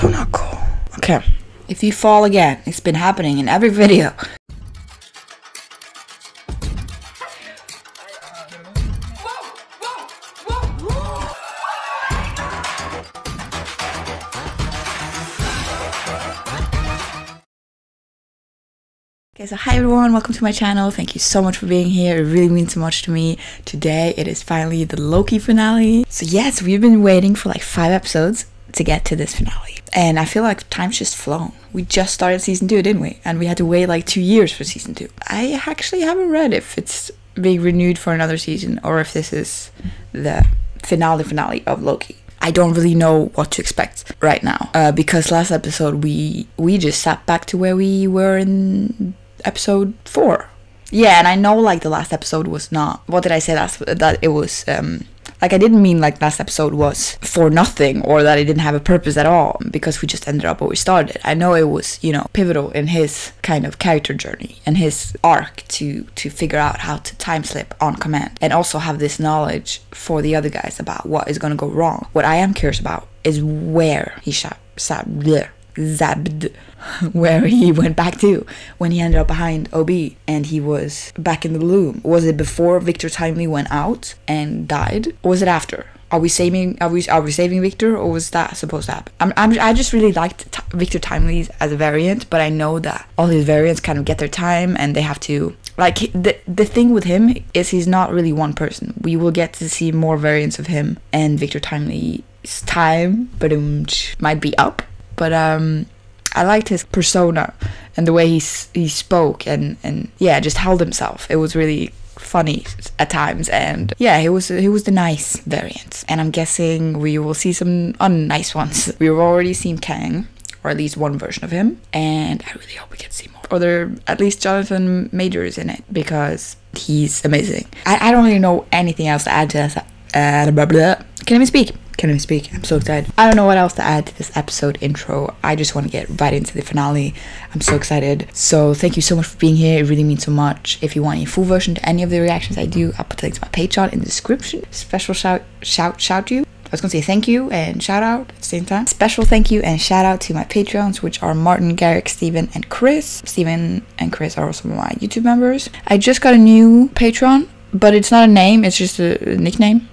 so not cool. Okay. If you fall again, it's been happening in every video. Okay, so hi everyone, welcome to my channel. Thank you so much for being here. It really means so much to me. Today it is finally the Loki finale. So yes, we've been waiting for like 5 episodes to get to this finale. And I feel like time's just flown. We just started season 2, didn't we? And we had to wait like 2 years for season 2. I actually haven't read if it's being renewed for another season or if this is the finale of Loki. I don't really know what to expect right now. Because last episode we just sat back to where we were in episode 4. Yeah, and I know like the last episode was not, what did I say last, that it was like I didn't mean like last episode was for nothing or that it didn't have a purpose at all because we just ended up where we started. I know it was, you know, pivotal in his kind of character journey and his arc to figure out how to time slip on command and also have this knowledge for the other guys about what is going to go wrong. What I am curious about is where he zabbed, where he went back to when he ended up behind OB and he was back in the loom. Was it before Victor Timely went out and died, or was it after? Are we saving Victor, or was that supposed to happen? I just really liked Victor Timely as a variant, but I know that all his variants kind of get their time and they have to, like, the thing with him is he's not really one person. We will get to see more variants of him, and Victor Timely's time might be up. But I liked his persona and the way he spoke and yeah, just held himself. It was really funny at times, and yeah, he was the nice variant. And I'm guessing we will see some unnice ones. We've already seen Kang, or at least one version of him, and I really hope we get to see more. Or there, at least Jonathan Majors in it, because he's amazing. I don't really know anything else to add to this. Can't even speak. I'm so excited. I don't know what else to add to this episode intro. I just want to get right into the finale. I'm so excited. So thank you so much for being here. It really means so much. If you want a full version to any of the reactions I do, I'll put the link to my Patreon in the description. Special shout to you. I was gonna say thank you and shout out at the same time. Special thank you and shout out to my Patreons, which are Martin, Garrick, Steven, and Chris. Steven and Chris are also my YouTube members. I just got a new Patreon, but it's not a name, it's just a nickname.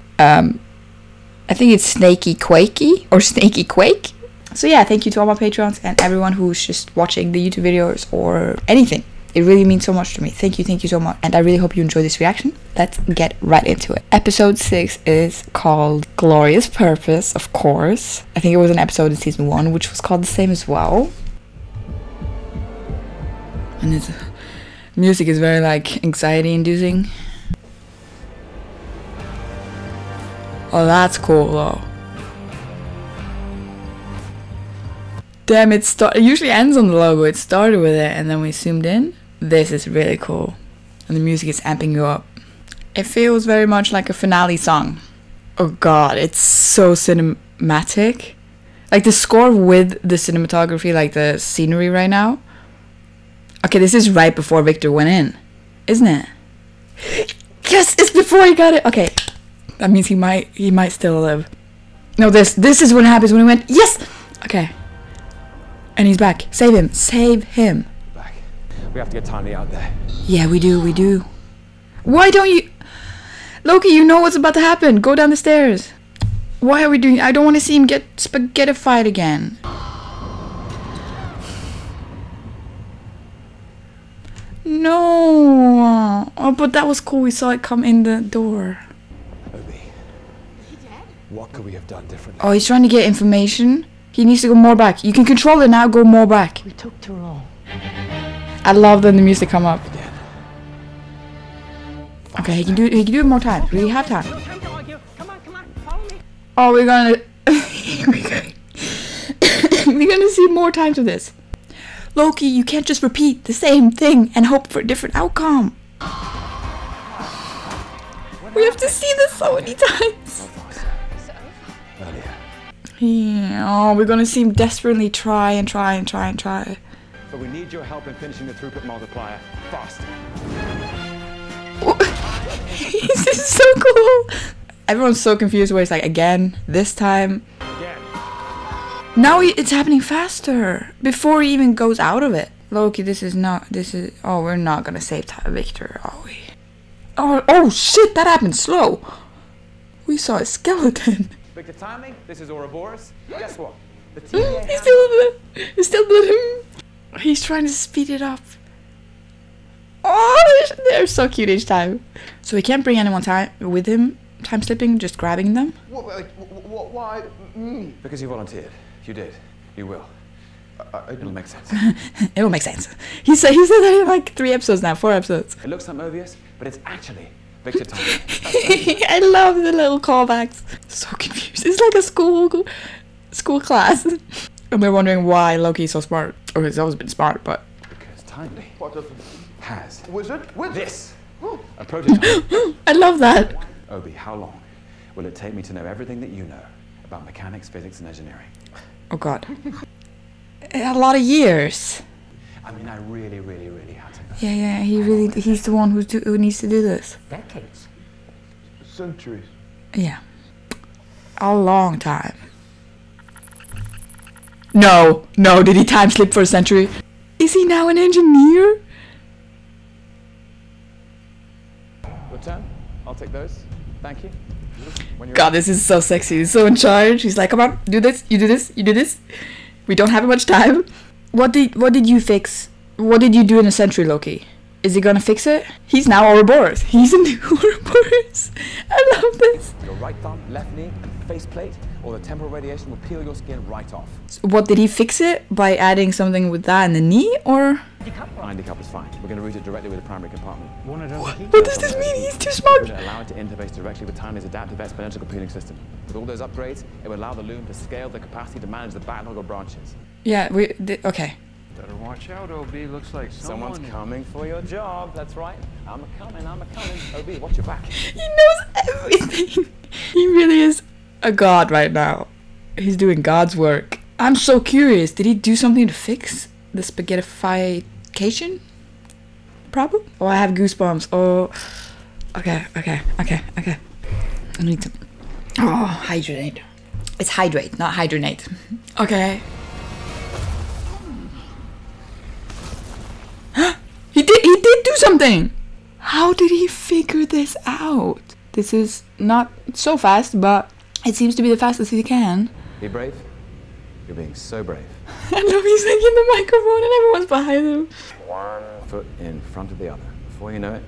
I think it's Snaky Quakey or Snaky Quake. So yeah, thank you to all my Patrons and everyone who's just watching the YouTube videos or anything. It really means so much to me. Thank you so much. And I really hope you enjoy this reaction. Let's get right into it. Episode 6 is called Glorious Purpose, of course. I think it was an episode in season 1, which was called the same as well. And the music is very like anxiety inducing. Oh, that's cool though. Damn, it usually ends on the logo. It started with it and then we zoomed in. This is really cool. And the music is amping you up. It feels very much like a finale song. Oh god, it's so cinematic. Like the score with the cinematography, like the scenery right now. Okay, this is right before Victor went in, isn't it? Yes, it's before he got it. Okay. That means he might still live. No, this is what happens when he went. Yes! Okay. And he's back. Save him. Save him. Back. We have to get Timely out there. Yeah, we do. Why don't you... Loki, you know what's about to happen. Go down the stairs. Why are we doing... I don't want to see him get spaghettified again. No. Oh, but that was cool. We saw it come in the door. What could we have done differently? Oh, he's trying to get information. He needs to go more back. You can control it now. Go more back. We took too long. I love when the music come up. Okay, he can do it more times. We have time. Come on, follow me. Oh, we're gonna we're gonna see more times of this. Loki, you can't just repeat the same thing and hope for a different outcome. We have to see this so many times. Yeah, oh, we're gonna see him desperately try. But we need your help in finishing the throughput multiplier. Fast. This is so cool. Everyone's so confused where it's like, again, this time. Again. Now it's happening faster. Before he even goes out of it. Loki, oh, we're not gonna save Victor, are we? Oh shit, that happened slow. We saw a skeleton. Victor Timely, this is Ouroboros. Guess what? The He's still blood. He's trying to speed it up. Oh, they're so cute each time. So he can't bring anyone with him, time slipping, just grabbing them. Why me? Because you volunteered. If you did, you will. It'll make sense. It'll make sense. He said that in like 4 episodes. It looks obvious, but it's actually Victor Timely. I love the little callbacks. So confused. It's like a school class. And we're wondering why Loki's so smart. Or he's always been smart, but... Because Timely has Wizard? this. A prototype. I love that. Obi, how long will it take me to know everything that you know about mechanics, physics, and engineering? Oh god. A lot of years. I mean, I really had to know. Yeah, he's the one who needs to do this. Decades. Centuries. Yeah. A long time. No, did he time slip for a century? Is he now an engineer? Your turn. I'll take those. Thank you. God, this is so sexy. He's so in charge. He's like, come on, do this, you do this, you do this. We don't have much time. What did you fix? What did you do in a century, Loki? Is he gonna fix it? He's now Ouroboros. He's a new Ouroboros. I love this. Your right thumb, left knee, and faceplate, or the temporal radiation will peel your skin right off. So what, did he fix it by adding something with that in the knee, or? Handicap is fine. We're going to route it directly with the primary compartment. What does this mean? He's too smart. We're going to allow it to interface directly with Timely's adaptive exponential peeling system. With all those upgrades, it will allow the loom to scale the capacity to manage the backlog of branches. Yeah, okay. Better watch out, OB. Looks like Someone's coming for your job. That's right. I'm a-coming. OB, watch your back. He knows everything. He really is a god right now. He's doing God's work. I'm so curious. Did he do something to fix the spaghettification problem? Oh, I have goosebumps. Oh, okay. I need to. Oh, hydrate. It's hydrate, not hydronate. Okay. He did do something. How did he figure this out? This is not so fast, but it seems to be the fastest he can. Be brave. You're being so brave. I love he's like in the microphone and everyone's behind him. One foot in front of the other. Before you know it,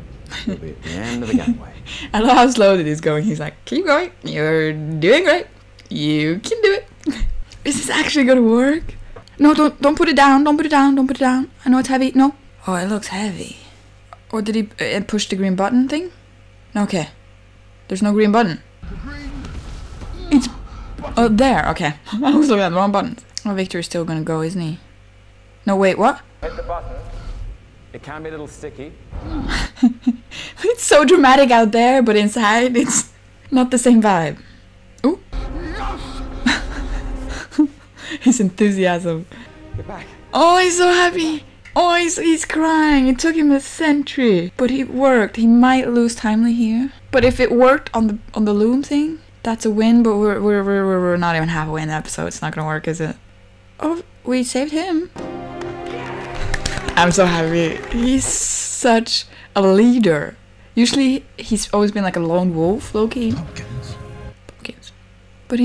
you'll be at the end of the gangway. I love how slow it is going. He's like, keep going. You're doing great. You can do it. Is this actually gonna work? No, don't put it down. Don't put it down. Don't put it down. I know it's heavy. No. Oh, it looks heavy. Or did he push the green button thing? Okay. There's no green button. It's... Oh, there. Okay. I was looking at the wrong buttons. Oh, Victor is still gonna go, isn't he? No, wait, what? Hit the button. It can be a little sticky. It's so dramatic out there, but inside it's not the same vibe. Ooh. His enthusiasm. Get back. Oh, he's so happy. Oh, he's crying. It took him a century, but it worked. He might lose Timely here, but if it worked on the loom thing, that's a win. But we're not even halfway in the episode. It's not gonna work, is it? Oh, we saved him. I'm so happy. He's such a leader. Usually he's always been like a lone wolf, Loki. Pumpkins. But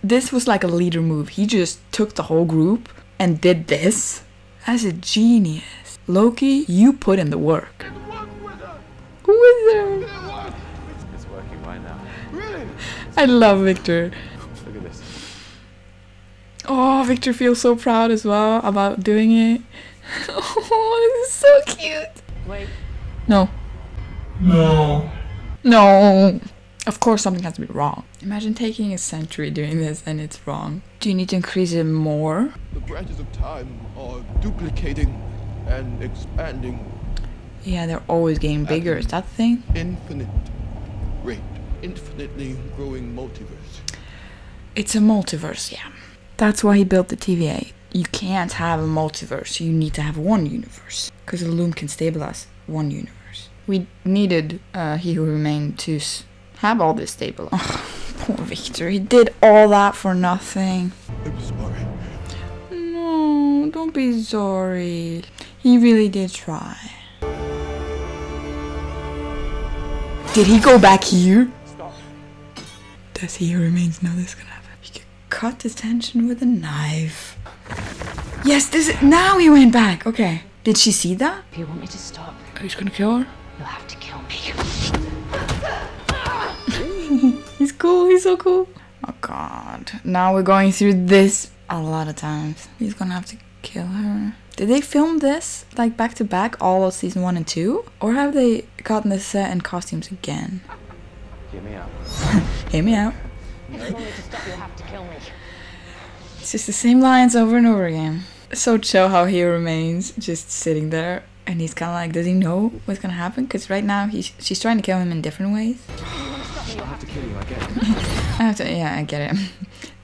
this was like a leader move. He just took the whole group and did this. As a genius. Loki, you put in the work. Wizard. It's working right now. Really? I love Victor. Look at this. Oh, Victor feels so proud as well about doing it. Oh, this is so cute. Wait. No. Of course something has to be wrong. Imagine taking a century doing this and it's wrong. Do you need to increase it more? The branches of time are duplicating and expanding. Yeah, they're always getting bigger. Is that the thing? Infinite rate. Infinitely growing multiverse. It's a multiverse, yeah. That's why he built the TVA. You can't have a multiverse. You need to have one universe. Because the loom can stabilize one universe. We needed He Who Remained to have all this stabilized. Oh, poor Victor. He did all that for nothing. I'm sorry. don't be sorry. He really did try. Did he go back here? Stop. Does he remains know this is gonna happen? He could cut the tension with a knife. Yes, this is, now he went back. Okay. Did she see that? If you want me to stop, He's gonna kill her. you'll have to kill me. He's cool. He's so cool. Oh God. Now we're going through this a lot of times. He's gonna have to kill her. Did they film this like back to back all of season 1 and 2? Or have they gotten the set and costumes again? Hear me out. Hear me out. If you want me to stop, you'll have to kill me. It's just the same lines over and over again. So chill how he remains just sitting there. And he's kind of like, does he know what's gonna happen? Because right now she's trying to kill him in different ways. I'll have to kill you, I get it. Yeah, I get it.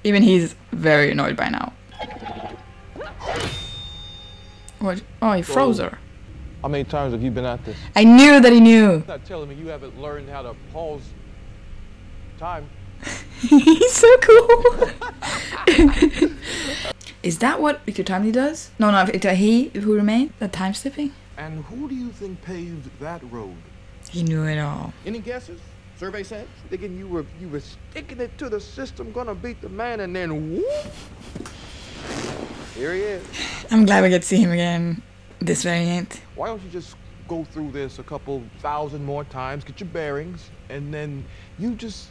Even he's very annoyed by now. What? Oh, he froze her. How many times have you been at this? I knew that he knew. You're not telling me you haven't learned how to pause time. He's so cool. Is that what Victor Timely does? No, it's he who remained? The time slipping? And who do you think paved that road? He knew it all. Any guesses? Survey said? Thinking you were sticking it to the system, gonna beat the man, and then whoop! Here he is. I'm glad we get to see him again. This variant. Why don't you just go through this a couple thousand more times, get your bearings, and then you just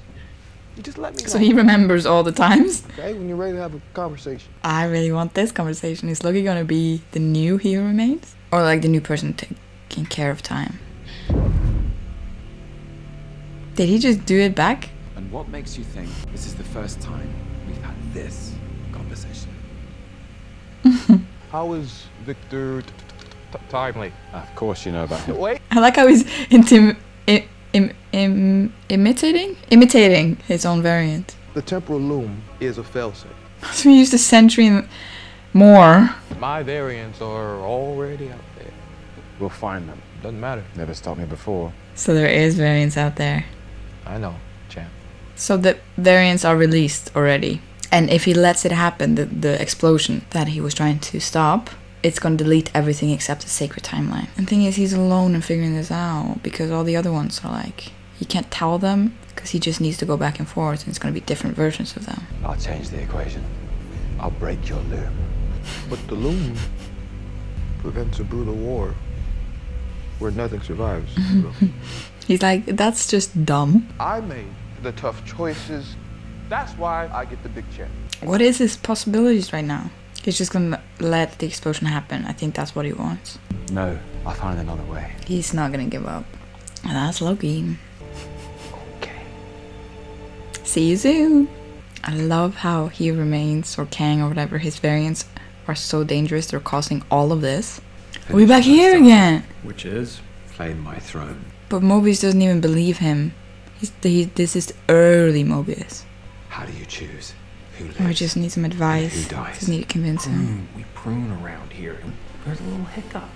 let me know. So he remembers all the times. Okay, when you're ready to have a conversation. I really want this conversation. Is Loki gonna be the new He Who Remains? Or like the new person taking care of time? Did he just do it back? And what makes you think this is the first time we've had this conversation? How is Victor Timely? Of course you know about him. Wait. I like how he's imitating his own variant. The temporal loom is a failsafe. So we used a century more. My variants are already out there. We'll find them. Doesn't matter. Never stopped me before. So there is variants out there. I know, champ. So the variants are released already. And if he lets it happen, the explosion that he was trying to stop, it's gonna delete everything except the sacred timeline. And the thing is, he's alone in figuring this out because all the other ones are like, he can't tell them because he just needs to go back and forth and it's gonna be different versions of them. I'll change the equation. I'll break your loom. But the loom prevents a brutal war where nothing survives. He's like, that's just dumb. I made the tough choices. That's why I get the big check. What is his possibilities right now? He's just gonna let the explosion happen. I think that's what he wants. No, I'll find another way. He's not gonna give up. And that's Loki. Okay. See you soon. I love how He Remains, or Kang, or whatever, his variants are so dangerous. They're causing all of this. We're back here again. Which is? Claim my throne. But Mobius doesn't even believe him. This is early Mobius. How do you choose? Who lives? Or just need some advice. Who dies? Just need to convince him. We prune around here. There's a little hiccup.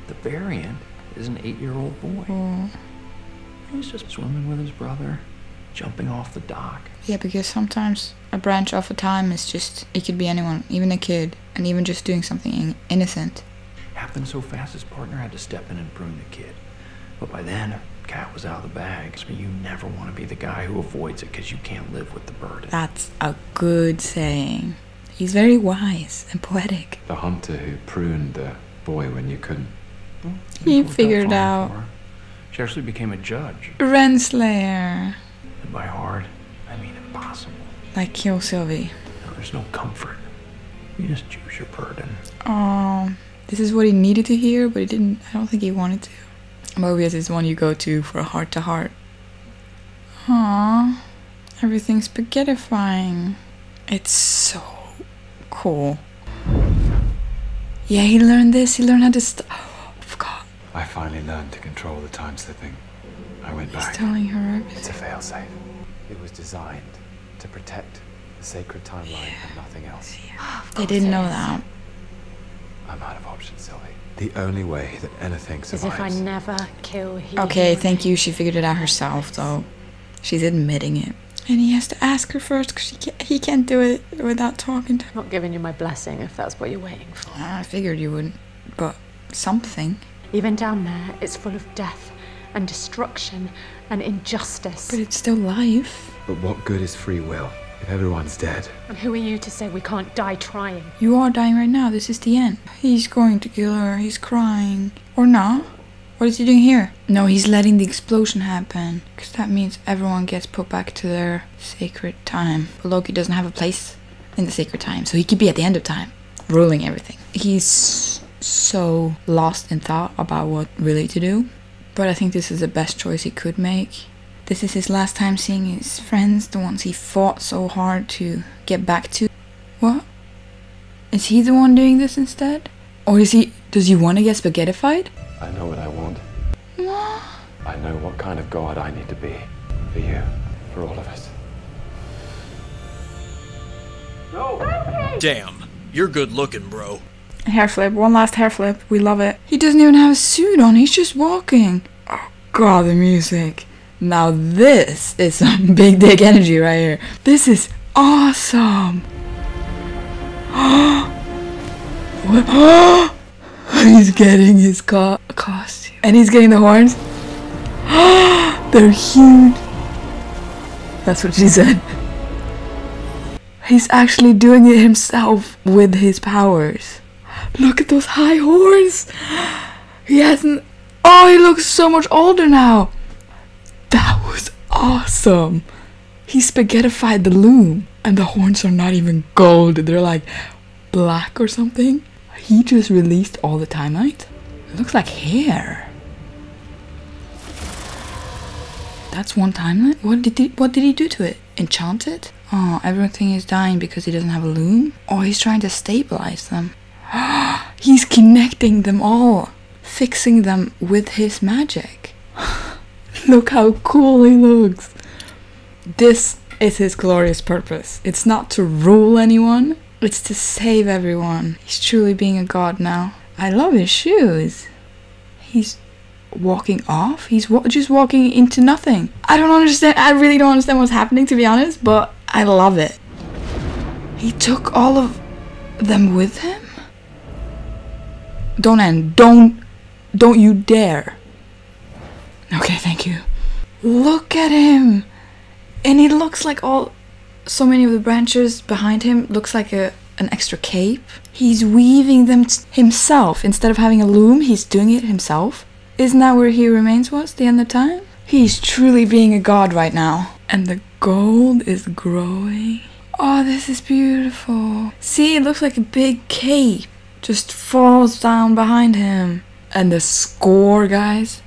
The variant is an 8-year-old boy. Oh. He's just swimming with his brother, jumping off the dock. Yeah, because sometimes a branch off a time is just, it could be anyone, even a kid, and even just doing something innocent. Happened so fast his partner had to step in and prune the kid. But by then, cat was out of the bag. So you never want to be the guy who avoids it because you can't live with the burden. That's a good saying. He's very wise and poetic. The hunter who pruned the boy when you couldn't. Well, He things worked figured fine out. for her. She actually became a judge. Renslayer. And by hard, I mean impossible. Like kill Sylvie. No, there's no comfort. You just choose your burden. Oh, this is what he needed to hear, but he didn't. I don't think he wanted to. Mobius is one you go to for a heart-to-heart. Aww, everything's spaghettifying. It's so cool. Yeah, he learned this. He learned how to oh, I forgot. I finally learned to control the time slipping. I went He's back. telling her It's a everything. failsafe. It was designed to protect the sacred timeline and nothing else. They didn't know that. I'm out of options, Sylvie. The only way that anything As if I survives. never kill He Okay, Who thank you. Remains. She figured it out herself, though. She's admitting it. And he has to ask her first because he can't do it without talking to her. I'm not giving you my blessing if that's what you're waiting for. I figured you wouldn't, but something. Even down there, it's full of death and destruction and injustice. But it's still life. But what good is free will if everyone's dead? And who are you to say we can't die trying? You are dying right now. This is the end. He's going to kill her. He's crying. Or not. What is he doing here? No, he's letting the explosion happen. Because that means everyone gets put back to their sacred time. But Loki doesn't have a place in the sacred time. So he could be at the end of time. Ruling everything. He's so lost in thought about what really to do. But I think this is the best choice he could make. This is his last time seeing his friends. The ones he fought so hard to get back to. What? Is he the one doing this instead? Or is he... Does he want to get spaghettified? I know what I want. What? I know what kind of god I need to be. For you. For all of us. Damn, you're good looking, bro. Hair flip. One last hair flip. We love it. He doesn't even have a suit on. He's just walking. Oh god, the music. Now this is some big dick energy right here. This is awesome. What? He's getting his costume. And he's getting the horns. They're huge. That's what she said. He's actually doing it himself with his powers. Look at those high horns. He hasn't... Oh, he looks so much older now. That was awesome. He spaghettified the loom. And the horns are not even gold. They're like black or something. He just released all the timelines. It looks like hair. That's one timeline? What did he do to it? Enchant it? Oh, everything is dying because he doesn't have a loom? Oh, he's trying to stabilize them. He's connecting them all. Fixing them with his magic. Look how cool he looks. This is his glorious purpose. It's not to rule anyone. It's to save everyone. He's truly being a god now. I love his shoes. He's walking off. He's just walking into nothing. I don't understand. I really don't understand what's happening, to be honest, but I love it. He took all of them with him? Don't end. Don't you dare. Okay, thank you. Look at him. And he looks like so many of the branches behind him looks like an extra cape. He's weaving them himself. Instead of having a loom, he's doing it himself. Isn't that where He Remains was, the end of time? He's truly being a god right now. And the gold is growing. Oh, this is beautiful. See, it looks like a big cape just falls down behind him. And the score, guys.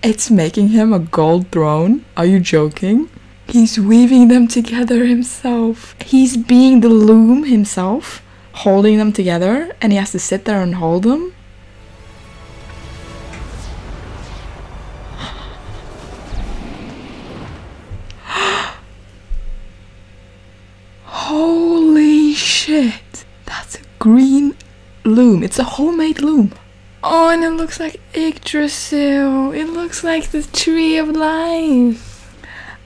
It's making him a gold throne. Are you joking? He's weaving them together himself. He's being the loom himself, holding them together, and he has to sit there and hold them. Holy shit. That's a green loom. It's a homemade loom. Oh, and it looks like Yggdrasil. It looks like the tree of life.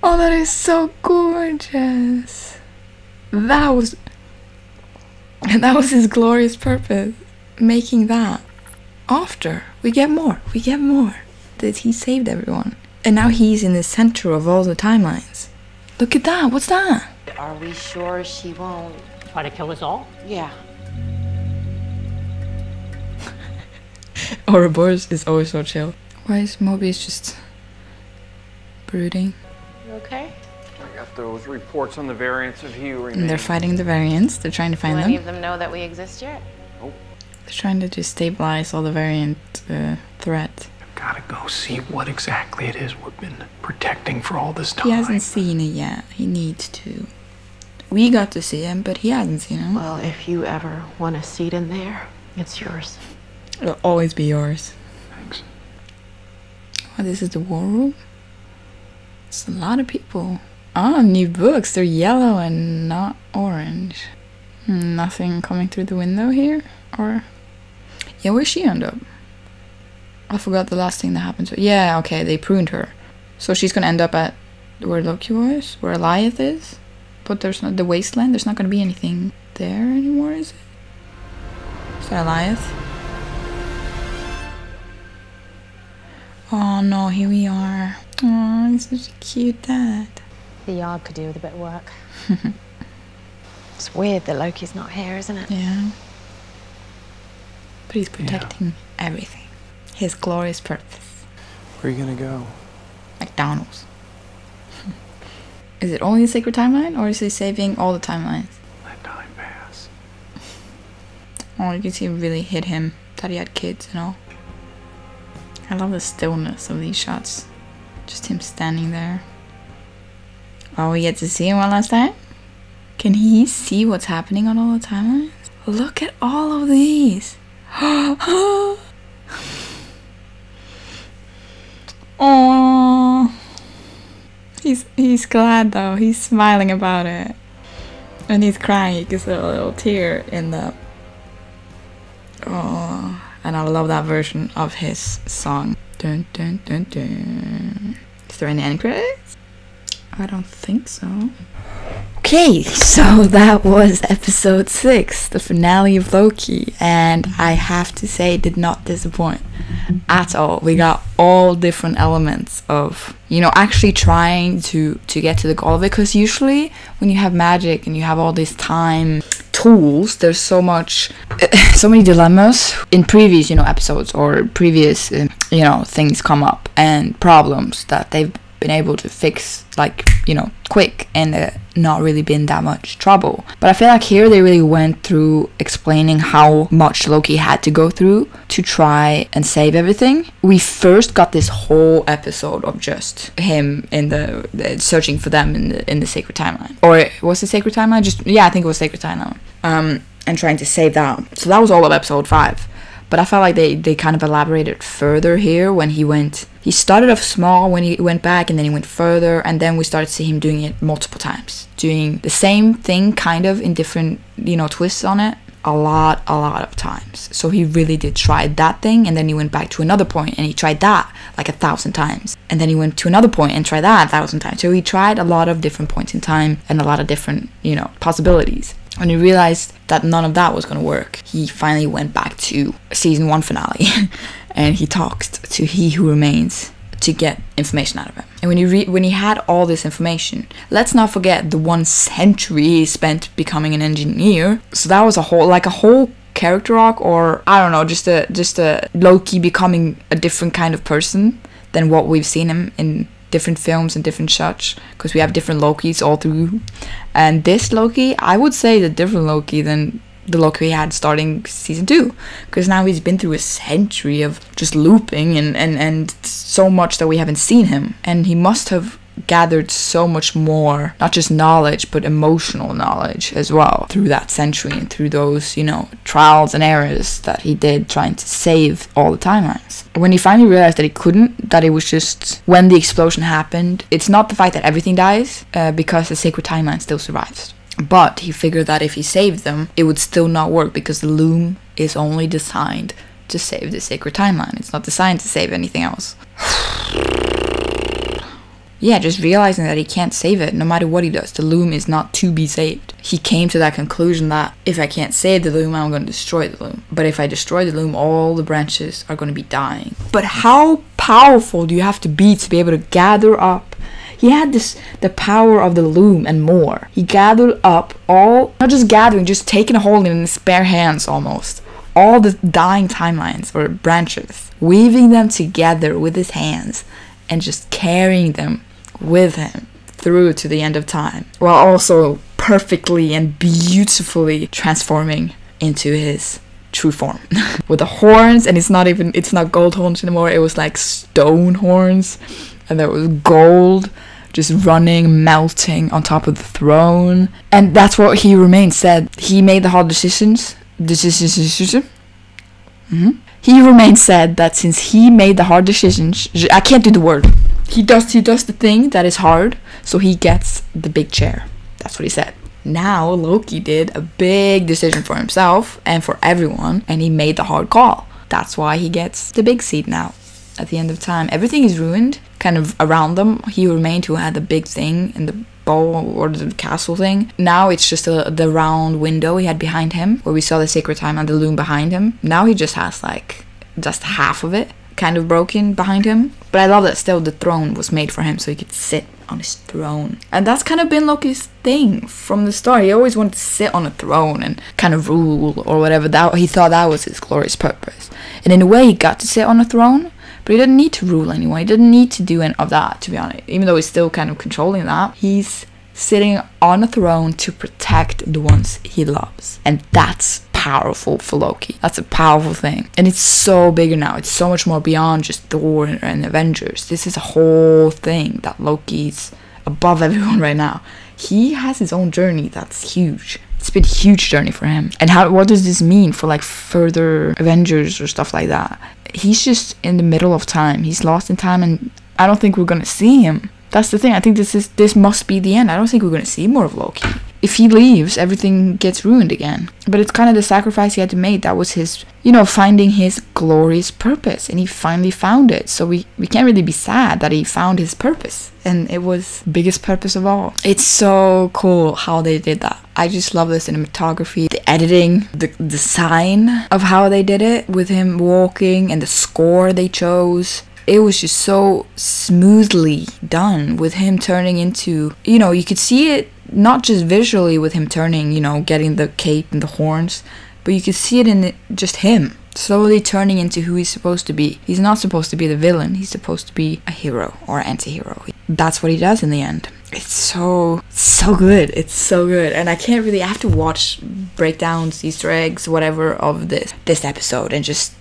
Oh, that is so gorgeous. That was his glorious purpose. Making that. After. We get more. That he saved everyone. And now he's in the center of all the timelines. Look at that. What's that? Are we sure she won't? Try to kill us all? Yeah. Ouroboros is always so chill. Why is Mobius just brooding? You okay? I got those reports on the variants of He Who Remains. And they're fighting the variants. They're trying to find Do them. any of them know that we exist yet? Nope. They're trying to just stabilize all the variant threat. I've gotta go see what exactly it is we've been protecting for all this time. He hasn't seen it yet. He needs to. We got to see him, but he hasn't seen him. Well, if you ever want a seat in there, it's yours. It'll always be yours. Thanks. Oh, this is the war room? It's a lot of people. Oh, new books. They're yellow and not orange. Nothing coming through the window here? Or... yeah, where's she end up? I forgot the last thing that happened to her. Yeah, okay, they pruned her. So she's gonna end up at where Loki was, where Eliath is, but there's not the wasteland. There's not gonna be anything there anymore, is it? Is that Eliath? Oh no, here we are. Oh, he's such a cute dad. The yard could do with a bit of work. It's weird that Loki's not here, isn't it? Yeah. But he's protecting everything. His glorious purpose. Where are you gonna go? McDonald's. Is it only the sacred timeline, or is he saving all the timelines? Let time pass. Oh, you can see it really hit him that he had kids and all. I love the stillness of these shots. Just him standing there. Oh, we get to see him one last time? Can he see what's happening on all the timelines? Look at all of these. Oh, he's glad though. He's smiling about it, and he's crying. You can see a little tear in the. Oh, and I love that version of his song. Dun dun dun dun. Is there any end credits? I don't think so. Okay, so that was episode 6, the finale of Loki, and I have to say it did not disappoint at all. We got all different elements of, you know, actually trying to get to the goal of it, because usually when you have magic and you have all these time tools, there's so many dilemmas in previous, you know, episodes or previous, you know, things come up and problems that they've been able to fix, like, you know, quick, and not really been that much trouble. But I feel like here they really went through explaining how much Loki had to go through to try and save everything. We first got this whole episode of just him in the searching for them in the sacred timeline, or was it sacred timeline? I think it was sacred timeline. And trying to save that. So that was all of episode 5. But I felt like they kind of elaborated further here when he started off small when he went back, and then he went further, and then we started to see him doing it multiple times. Doing the same thing kind of in different, you know, twists on it a lot of times. So he really did try that thing, and then he went back to another point and he tried that like 1,000 times. And then he went to another point and tried that 1,000 times. So he tried a lot of different points in time and a lot of different, you know, possibilities. When he realized that none of that was going to work, he finally went back to season 1 finale and he talked to He Who Remains to get information out of him. And when he had all this information, let's not forget the 1 century he spent becoming an engineer. So that was a whole character arc, or I don't know, just a Loki becoming a different kind of person than what we've seen him in different films and different shots, because we have different Lokis all through. And this Loki, I would say, the different Loki than the Loki we had starting season 2, because now he's been through a century of just looping and so much that we haven't seen him, and he must have gathered so much more, not just knowledge but emotional knowledge as well, through that century and through those, you know, trials and errors that he did trying to save all the timelines. When he finally realized that he couldn't, that it was just when the explosion happened, it's not the fact that everything dies, because the sacred timeline still survives, but he figured that if he saved them, it would still not work, because the loom is only designed to save the sacred timeline. It's not designed to save anything else. Yeah, just realizing that he can't save it no matter what he does. The loom is not to be saved. He came to that conclusion that if I can't save the loom, I'm going to destroy the loom. But if I destroy the loom, all the branches are going to be dying. But how powerful do you have to be able to gather up? He had the power of the loom and more. He gathered up all, not just gathering, just taking a hold in his bare hands almost. All the dying timelines or branches, weaving them together with his hands and just carrying them with him through to the end of time, while also perfectly and beautifully transforming into his true form with the horns. And it's not gold horns anymore, it was like stone horns, and there was gold just running, melting on top of the throne. And that's what He Remains said. He made the hard decisions. He Remains said that since he made the hard decisions, I can't do the word. He does the thing that is hard, so he gets the big chair. That's what he said. Now Loki did a big decision for himself and for everyone, and he made the hard call. That's why he gets the big seat now. at the end of time. Everything is ruined, kind of around them. He remained who had the big thing in the bowl or the castle thing. Now it's just the round window he had behind him, where we saw the sacred time and the loom behind him. Now he just has like just half of it kind of broken behind him. But I love that still the throne was made for him so he could sit on his throne. And that's kind of been Loki's thing from the start. He always wanted to sit on a throne and kind of rule or whatever. That he thought that was his glorious purpose. And in a way he got to sit on a throne, but he didn't need to rule anyone. He didn't need to do any of that, to be honest. Even though he's still kind of controlling that, he's sitting on a throne to protect the ones he loves. And that's powerful for Loki. That's a powerful thing. And it's so bigger now. It's so much more beyond just Thor and Avengers. This is a whole thing that Loki's above everyone right now. He has his own journey that's huge. It's been a huge journey for him. And what does this mean for like further Avengers or stuff like that? He's just in the middle of time. He's lost in time, and I don't think we're gonna see him. That's the thing. I think this must be the end. I don't think we're gonna see more of Loki. If he leaves, everything gets ruined again. But it's kind of the sacrifice he had to make. That was his, finding his glorious purpose. And he finally found it. So we can't really be sad that he found his purpose. And it was the biggest purpose of all. It's so cool how they did that. I just love the cinematography, the editing, the design of how they did it with him walking and the score they chose. It was just so smoothly done with him turning into, you could see it not just visually with him turning, getting the cape and the horns, but you could see it in just him slowly turning into who he's supposed to be. He's not supposed to be the villain. He's supposed to be a hero or anti-hero. That's what he does in the end. It's so good. It's so good. And I have to watch breakdowns, Easter eggs, whatever of this episode and just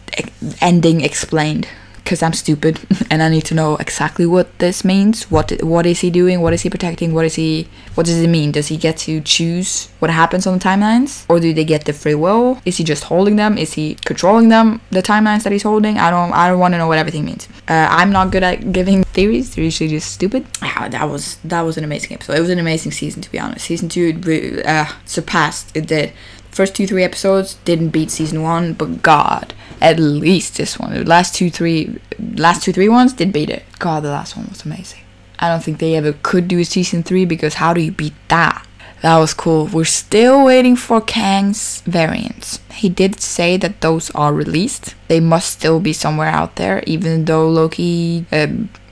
ending explained. Because I'm stupid and I need to know exactly what this means. What is he doing? What is he protecting? What does it mean? Does he get to choose what happens on the timelines? Or do they get the free will? Is he just holding them? Is he controlling them? The timelines that he's holding? I don't want to know what everything means. I'm not good at giving theories. They're usually just stupid. That was an amazing episode. It was an amazing season, to be honest. Season 2 surpassed. It did. First 2-3 episodes didn't beat season 1, but God, at least this one, the last 2-3 ones did beat it. God, the last one was amazing. I don't think they ever could do a season 3 because how do you beat that? That was cool. We're still waiting for Kang's variants. He did say that those are released. They must still be somewhere out there, even though Loki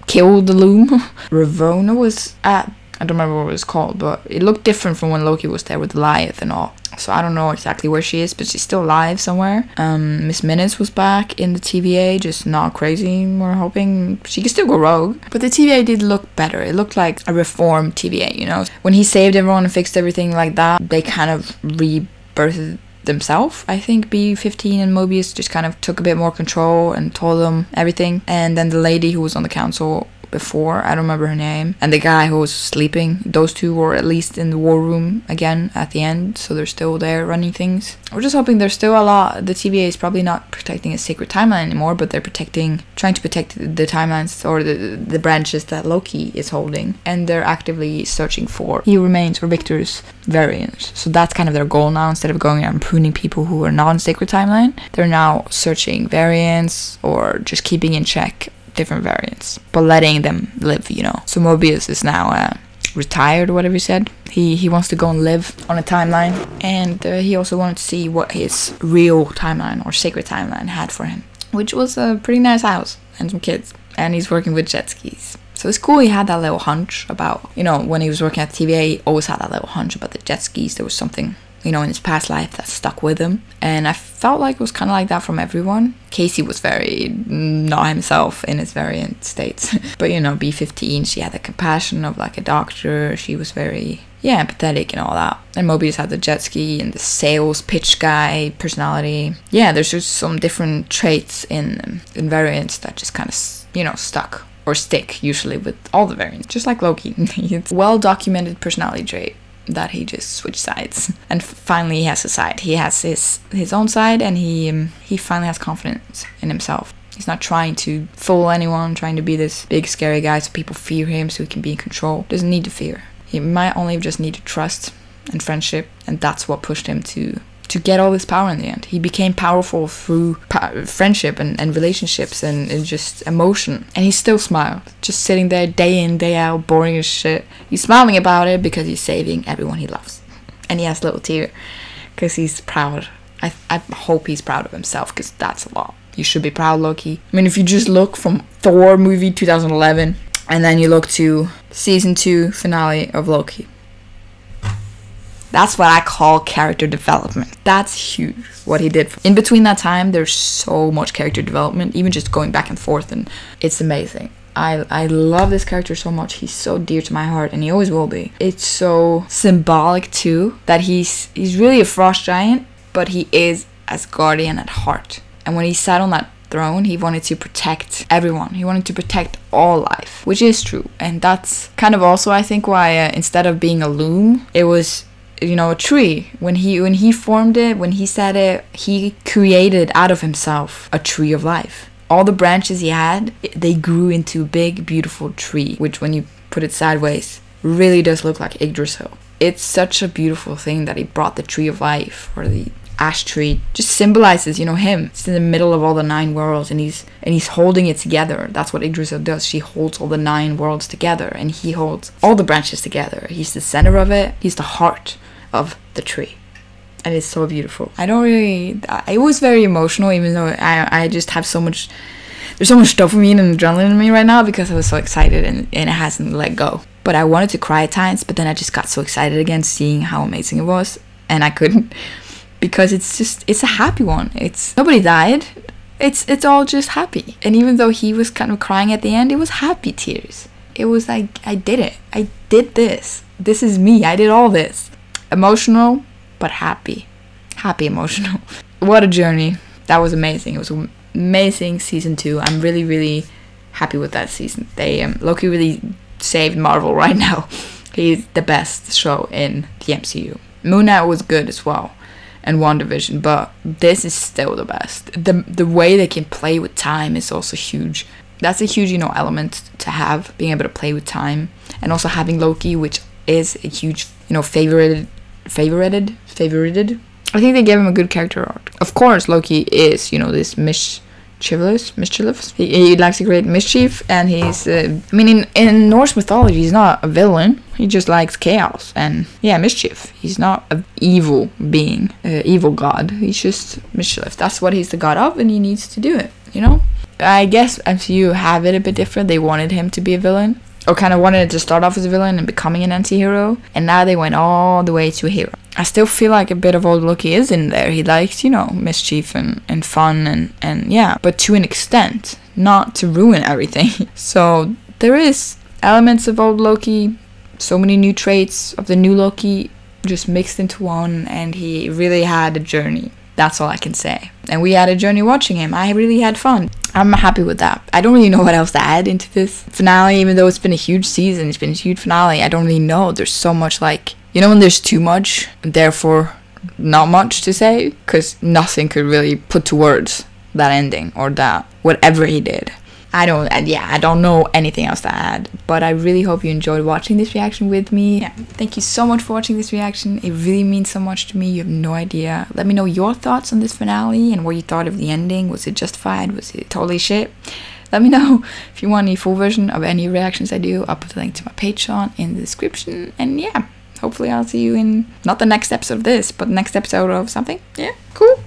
killed the loom. Ravonna was at, I don't remember what it was called, but it looked different from when Loki was there with Goliath and all. So I don't know exactly where she is, but she's still alive somewhere. Miss Minutes was back in the TVA, just not crazy. We're hoping she can still go rogue. But the TVA did look better. It looked like a reformed TVA, When he saved everyone and fixed everything like that, they kind of rebirthed themselves. I think B-15 and Mobius just kind of took a bit more control and told them everything. And then the lady who was on the council before, I don't remember her name, and the guy who was sleeping, those two were at least in the war room again at the end, so they're still there running things. We're just hoping there's still a lot. The TVA is probably not protecting a sacred timeline anymore, but they're trying to protect the timelines or the branches that Loki is holding, and they're actively searching for He Remains or Victor's variants. So that's kind of their goal now. Instead of going out and pruning people who are not on sacred timeline, they're now searching variants or just keeping in check different variants, but letting them live, So Mobius is now retired or whatever he said. He wants to go and live on a timeline, and he also wanted to see what his real timeline or sacred timeline had for him, which was a pretty nice house and some kids, and he's working with jet skis. So it's cool he had that little hunch about, when he was working at TVA, he always had that little hunch about the jet skis. There was something, in his past life that stuck with him. And I felt like it was kind of like that from everyone. Casey was very not himself in his variant states. But, B-15, she had the compassion of like a doctor. She was very, empathetic and all that. And Mobius had the jet ski and the sales pitch guy personality. Yeah, there's just some different traits in variants that just kind of, stuck or stick usually with all the variants. Just like Loki. It's a well-documented personality trait that he just switched sides, and finally he has a side. He has his own side, and he finally has confidence in himself. He's not trying to fool anyone, trying to be this big scary guy so people fear him so he can be in control. Doesn't need to fear. He might only just need to trust and friendship, and that's what pushed him to to get all this power in the end. He became powerful through friendship and relationships and just emotion. And he still smiled, just sitting there day in, day out, boring as shit. He's smiling about it because he's saving everyone he loves. And he has a little tear because he's proud. I hope he's proud of himself, because that's a lot. You should be proud, Loki. I mean, if you just look from Thor movie 2011 and then you look to season 2 finale of Loki. That's what I call character development. That's huge, what he did. In between that time, there's so much character development, even just going back and forth, and it's amazing. I love this character so much. He's so dear to my heart, and he always will be. It's so symbolic too, that he's really a frost giant, but he is Asgardian at heart. And when he sat on that throne, he wanted to protect everyone. He wanted to protect all life, which is true. And that's kind of also, I think, why instead of being a loom, it was, you know, a tree. When he formed it, when he said it, he created out of himself a tree of life. All the branches he had, they grew into a big, beautiful tree, which when you put it sideways, really does look like Yggdrasil. It's such a beautiful thing that he brought the tree of life, or the ash tree. Just symbolizes, you know, him. It's in the middle of all the 9 worlds, and he's holding it together. That's what Yggdrasil does. She holds all the 9 worlds together, and he holds all the branches together. He's the center of it. He's the heart of the tree. And it's so beautiful. It was very emotional, even though I just have so much, there's so much dopamine and adrenaline in me right now because I was so excited, and it hasn't let go. But I wanted to cry at times, but then I just got so excited again seeing how amazing it was, and I couldn't, because it's a happy one. Nobody died. It's all just happy. And even though he was kind of crying at the end, it was happy tears. It was like, I did it. I did this. This is me. I did all this. Emotional, but happy. Happy emotional. What a journey. That was amazing. It was an amazing season 2. I'm really, really happy with that season. Loki really saved Marvel right now. He's the best show in the MCU. Moon Knight was good as well, and WandaVision, but this is still the best. The way they can play with time is also huge. That's a huge, you know, element to have, being able to play with time, and also having Loki, which is a huge, you know, favorited. I think they gave him a good character arc. Of course, Loki is, you know, this mischievous. He likes to create mischief, and he's, I mean, in Norse mythology, he's not a villain. He just likes chaos and, yeah, mischief. He's not an evil being, evil god. He's just mischief. That's what he's the god of, and he needs to do it, you know? I guess MCU have it a bit different. They wanted him to be a villain, or kind of wanted it to start off as a villain and becoming an anti-hero, and now they went all the way to a hero. I still feel like a bit of old Loki is in there. He likes, you know, mischief and fun and yeah, but to an extent, not to ruin everything. So there is elements of old Loki, so many new traits of the new Loki just mixed into one, and he really had a journey. That's all I can say. And we had a journey watching him. I really had fun. I'm happy with that. I don't really know what else to add into this finale, even though it's been a huge season. It's been a huge finale. I don't really know. There's so much, like, you know, when there's too much, therefore not much to say, because nothing could really put to words that ending or that whatever he did. I don't know anything else to add, but I really hope you enjoyed watching this reaction with me. Yeah, thank you so much for watching this reaction. It really means so much to me. You have no idea. Let me know your thoughts on this finale and what you thought of the ending. Was it justified? Was it totally shit? Let me know. If you want a full version of any reactions I do, I'll put the link to my Patreon in the description. And yeah, hopefully I'll see you in, not the next episode of this, but the next episode of something. Yeah, cool.